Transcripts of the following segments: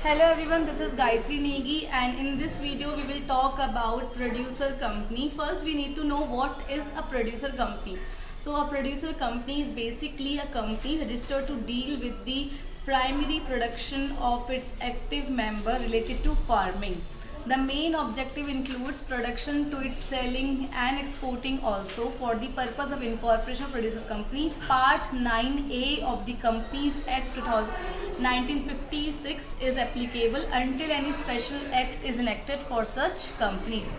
Hello everyone, this is Gayatri Negi and in this video we will talk about producer company. First we need to know what is a producer company. So a producer company is basically a company registered to deal with the primary production of its active member related to farming. The main objective includes production to its selling and exporting also. For the purpose of incorporation of producer company, Part 9A of the Companies Act 1956 is applicable until any special act is enacted for such companies.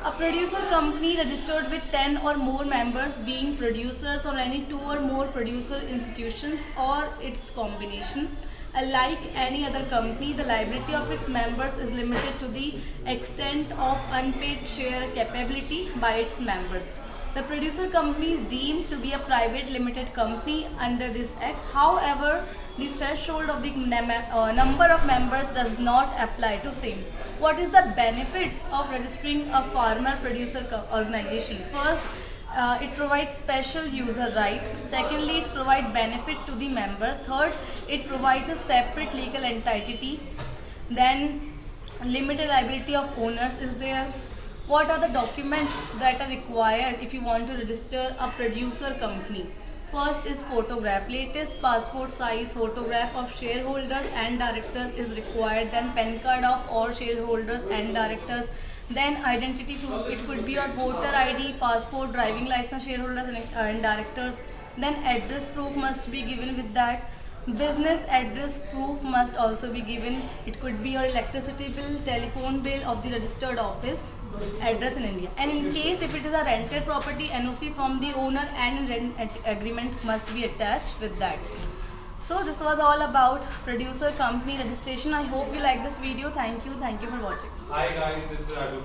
A producer company registered with 10 or more members being producers or any 2 or more producer institutions or its combination. Like any other company, the liability of its members is limited to the extent of unpaid share capability by its members. The producer company is deemed to be a private limited company under this act. However, the threshold of the number of members does not apply to same. What is the benefits of registering a farmer producer organization? First, it provides special user rights. Secondly, it provides benefit to the members. Third, it provides a separate legal entity. Then limited liability of owners is there. What are the documents that are required if you want to register a producer company? First is photograph. Latest passport size photograph of shareholders and directors is required. Then PAN card of all shareholders and directors. Then identity proof. It could be your voter ID, passport, driving license, shareholders and directors. Then address proof must be given with that. Business address proof must also be given. It could be your electricity bill, telephone bill of the registered office address in India. And in case if it is a rented property, NOC from the owner and rent agreement must be attached with that. So this was all about producer company registration. I hope you like this video. Thank you for watching. Hi guys, this is Raju.